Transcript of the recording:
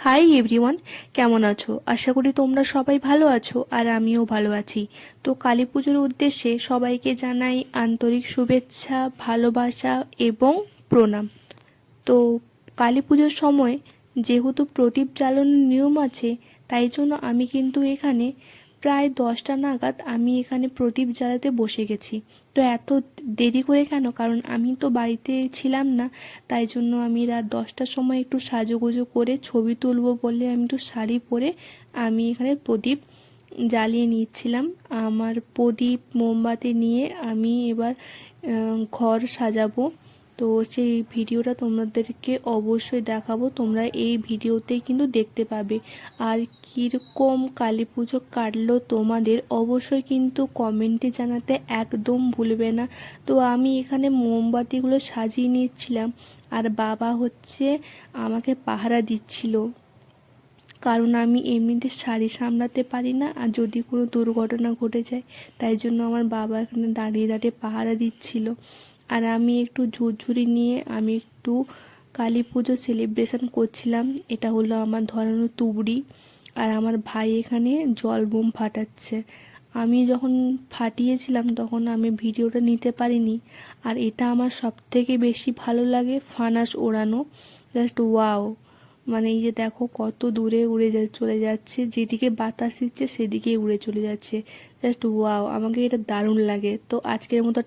Hi everyone, কেমন আছো? আশা করি তোমরা সবাই ভালো আছো আর আমিও ভালো আছি। তো কালী পুজোর উদ্দেশ্যে সবাইকে জানাই আন্তরিক শুভেচ্ছা, ভালোবাসা এবং প্রণাম। তো কালী পুজোর সময় যেহেতু প্রদীপ জ্বালানোর নিয়ম আছে, তাই জন্য আমি কিন্তু এখানে প্রায় 10টা নাগাদ আমি এখানে প্রদীপ জ্বালাতে বসে গেছি। তো এত দেরি করে কেন? কারণ আমি তো বাড়িতে ছিলাম না, তাই জন্য আমি রাত 10টার সময় একটু সাজুগুজু করে ছবি তুলবো বলে আমি একটু শাড়ি পরে আমি এখানে প্রদীপ জ্বালিয়ে নিচ্ছিলাম। আমার প্রদীপ মোমবাতি নিয়ে আমি এবার ঘর সাজাবো। তো সেই ভিডিওটা তোমাদেরকে অবশ্যই দেখাবো, তোমরা এই ভিডিওতেই কিন্তু দেখতে পাবে। আর কীরকম কালী পুজো কাটলো তোমাদের অবশ্যই কিন্তু কমেন্টে জানাতে একদম ভুলবে না। তো আমি এখানে মোমবাতিগুলো সাজিয়ে নিচ্ছিলাম আর বাবা হচ্ছে আমাকে পাহারা দিচ্ছিল, কারণ আমি এমনিতে শাড়ি সামলাতে পারি না আর যদি কোনো দুর্ঘটনা ঘটে যায়, তাই জন্য আমার বাবা এখানে দাঁড়িয়ে দাঁড়িয়ে পাহারা দিচ্ছিল। আর আমি একটু ঝুরঝুরি নিয়ে আমি একটু কালী পুজো সেলিব্রেশন করছিলাম। এটা হলো আমার ধরানো তুবড়ি, আর আমার ভাই এখানে জল বোম ফাটাচ্ছে। আমি যখন ফাটিয়েছিলাম তখন আমি ভিডিওটা নিতে পারিনি। আর এটা আমার সবথেকে বেশি ভালো লাগে, ফানাস ওড়ানো। Just wow! মানে এই যে দেখো কত দূরে উড়ে চলে যাচ্ছে, যেদিকে বাতাস দিচ্ছে সেদিকেই উড়ে চলে যাচ্ছে। Just wow! আমাকে এটা দারুণ লাগে। তো আজকের মতো